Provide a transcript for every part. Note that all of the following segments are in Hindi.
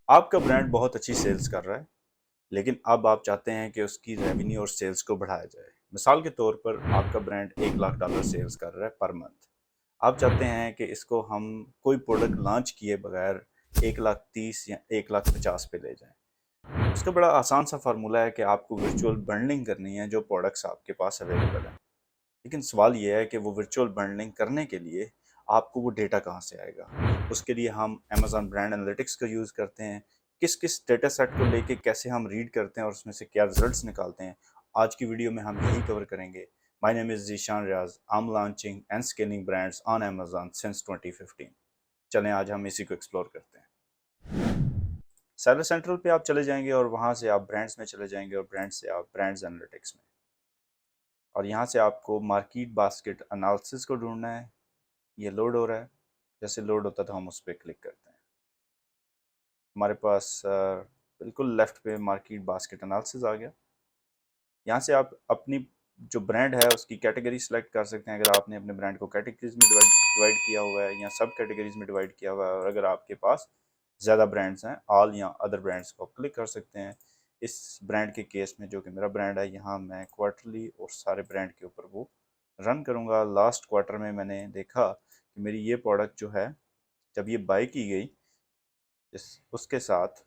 आपका ब्रांड बहुत अच्छी सेल्स कर रहा है, लेकिन अब आप चाहते हैं कि उसकी रेवेन्यू और सेल्स को बढ़ाया जाए। मिसाल के तौर पर आपका ब्रांड $1 लाख सेल्स कर रहा है पर मंथ। आप चाहते हैं कि इसको हम कोई प्रोडक्ट लॉन्च किए बगैर 1 लाख 30 या 1 लाख 50 पे ले जाएं। इसका बड़ा आसान सा फार्मूला है कि आपको वर्चुअल बंडलिंग करनी है जो प्रोडक्ट्स आपके पास अवेलेबल हैं। लेकिन सवाल ये है कि वो वर्चुअल बंडलिंग करने के लिए आपको वो डेटा कहाँ से आएगा। उसके लिए हम अमेजॉन ब्रांड एनालिटिक्स का यूज़ करते हैं। किस किस डेटा सेट को लेके कैसे हम रीड करते हैं और उसमें से क्या रिजल्ट्स निकालते हैं, आज की वीडियो में हम यही कवर करेंगे। My name is Zeeshan Riyaz. I am launching and scaling brands on Amazon since 2015। चलें आज हम इसी को एक्सप्लोर करते हैं। सेलर सेंट्रल पे आप चले जाएंगे और वहाँ से आप ब्रांड्स में चले जाएंगे और ब्रांड्स से आप ब्रांड्स एनालिटिक्स में, और यहाँ से आपको मार्केट बास्केट एनालिसिस को ढूंढना है। ये लोड हो रहा है, जैसे लोड होता है तो हम उस पर क्लिक करते हैं। हमारे पास बिल्कुल लेफ्ट पे मार्केट बास्केट एनालिसिस आ गया। यहाँ से आप अपनी जो ब्रांड है उसकी कैटेगरी सेलेक्ट कर सकते हैं। अगर आपने अपने ब्रांड को कैटेगरीज में डिवाइड किया हुआ है या सब कैटेगरीज में डिवाइड किया हुआ है, और अगर आपके पास ज़्यादा ब्रांड्स हैं, ऑल या अदर ब्रांड्स को क्लिक कर सकते हैं। इस ब्रांड के केस में जो कि मेरा ब्रांड है, यहाँ मैं क्वार्टरली और सारे ब्रांड के ऊपर वो रन करूँगा। लास्ट क्वार्टर में मैंने देखा कि मेरी ये प्रोडक्ट जो है, जब ये बाय की गई, उसके साथ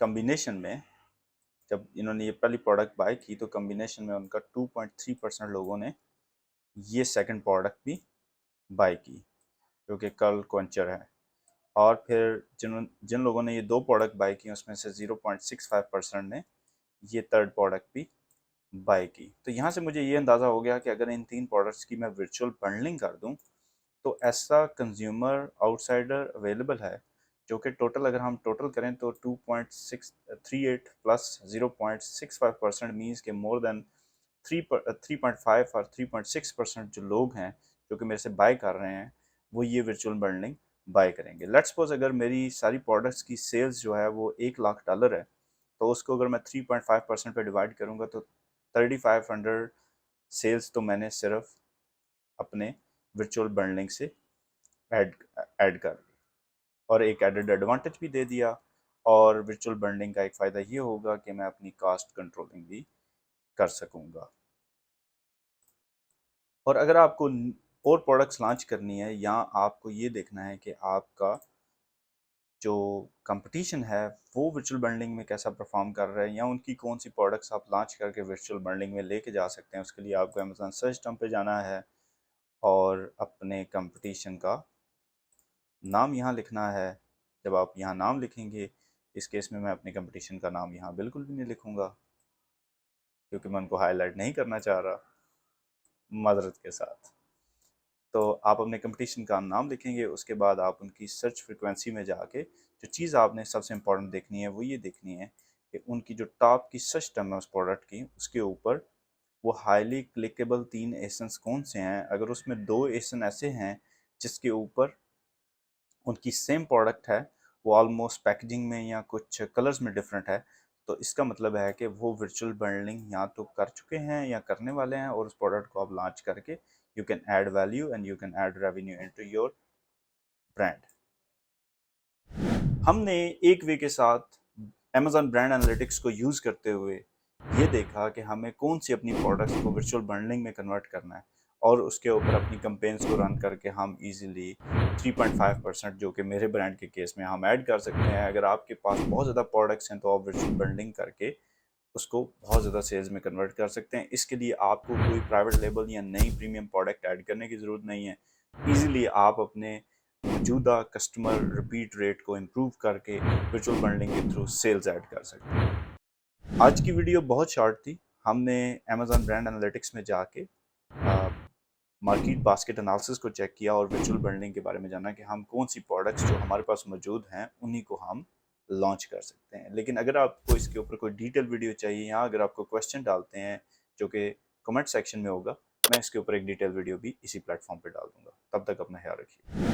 कम्बिनेशन में, जब इन्होंने ये पहली प्रोडक्ट बाय की तो कम्बिनेशन में उनका 2.3% लोगों ने ये सेकंड प्रोडक्ट भी बाय की, जो कि कर्ल क्वेंचर है। और फिर जिन जिन लोगों ने ये दो प्रोडक्ट बाय की उसमें से 0.65% ने ये थर्ड प्रोडक्ट भी बाय की। तो यहाँ से मुझे ये अंदाज़ा हो गया कि अगर इन तीन प्रोडक्ट्स की मैं वर्चुअल बंडलिंग कर दूँ तो ऐसा कंज्यूमर आउटसाइडर अवेलेबल है जो कि टोटल, अगर हम टोटल करें तो 2.638 प्लस 0.65% मीन्स के मोर देन 3.5 और 3.6% जो लोग हैं जो कि मेरे से बाय कर रहे हैं, वो ये वर्चुअल बंडलिंग बाय करेंगे। लेट्स सपोज अगर मेरी सारी प्रोडक्ट्स की सेल्स जो है वो $1 लाख है, तो उसको अगर मैं 3.5% पे डिवाइड करूँगा तो 3500 सेल्स तो मैंने सिर्फ अपने वर्चुअल बंडलिंग से ऐड ऐड कर ली, और एक एडेड एडवांटेज भी दे दिया। और वर्चुअल बंडलिंग का एक फ़ायदा ये होगा कि मैं अपनी कास्ट कंट्रोलिंग भी कर सकूँगा। और अगर आपको और प्रोडक्ट्स लॉन्च करनी है या आपको ये देखना है कि आपका जो कंपटीशन है वो वर्चुअल बंडलिंग में कैसा परफॉर्म कर रहा है, या उनकी कौन सी प्रोडक्ट्स आप लॉन्च करके वर्चुअल बंडलिंग में लेके जा सकते हैं, उसके लिए आपको अमेजॉन सर्च टर्म पे जाना है और अपने कंपटीशन का नाम यहाँ लिखना है। जब आप यहाँ नाम लिखेंगे, इस केस में मैं अपने कंपटीशन का नाम यहाँ बिल्कुल भी नहीं लिखूँगा क्योंकि मैं उनको हाईलाइट नहीं करना चाह रहा, माजरत के साथ। तो आप अपने कंपटीशन का नाम लिखेंगे, उसके बाद आप उनकी सर्च फ्रिक्वेंसी में जाके जो चीज़ आपने सबसे इम्पोर्टेंट देखनी है वो ये देखनी है कि उनकी जो टॉप की सर्च टर्म है उस प्रोडक्ट की, उसके ऊपर वो हाईली क्लिकेबल 3 एसन्स कौन से हैं। अगर उसमें 2 एसन ऐसे हैं जिसके ऊपर उनकी सेम प्रोडक्ट है, वो ऑलमोस्ट पैकेजिंग में या कुछ कलर्स में डिफरेंट है, तो इसका मतलब है कि वो वर्चुअल बंडलिंग या तो कर चुके हैं या करने वाले हैं, और उस प्रोडक्ट को आप लॉन्च करके you can add value and you can add revenue into your brand. हमने एक वे के साथ अमेजॉन ब्रांड एनालिटिक्स को यूज़ करते हुए ये देखा कि हमें कौन सी अपनी प्रोडक्ट्स को वर्चुअल बंडलिंग में कन्वर्ट करना है, और उसके ऊपर अपनी कंपेन्स को रन करके हम इजीली 3.5% जो कि मेरे ब्रांड के केस में हम ऐड कर सकते हैं। अगर आपके पास बहुत ज़्यादा प्रोडक्ट्स हैं तो आप वर्चुअल बंडलिंग करके उसको बहुत ज़्यादा सेल्स में कन्वर्ट कर सकते हैं। इसके लिए आपको कोई प्राइवेट लेबल या नई प्रीमियम प्रोडक्ट ऐड करने की ज़रूरत नहीं है। ईजिली आप अपने मौजूदा कस्टमर रिपीट रेट को इम्प्रूव करके वर्चुअल बंडलिंग के थ्रू सेल्स ऐड कर सकते हैं। आज की वीडियो बहुत शॉर्ट थी। हमने अमेजॉन ब्रांड एनालिटिक्स में जाके मार्केट बास्केट एनालिसिस को चेक किया और वर्चुअल बंडलिंग के बारे में जाना कि हम कौन सी प्रोडक्ट्स जो हमारे पास मौजूद हैं उन्हीं को हम लॉन्च कर सकते हैं। लेकिन अगर आपको इसके ऊपर कोई डिटेल वीडियो चाहिए, या अगर आपको क्वेश्चन डालते हैं जो कि कमेंट सेक्शन में होगा, मैं इसके ऊपर एक डिटेल वीडियो भी इसी प्लेटफॉर्म पे डाल दूंगा। तब तक अपना ख्याल रखिए।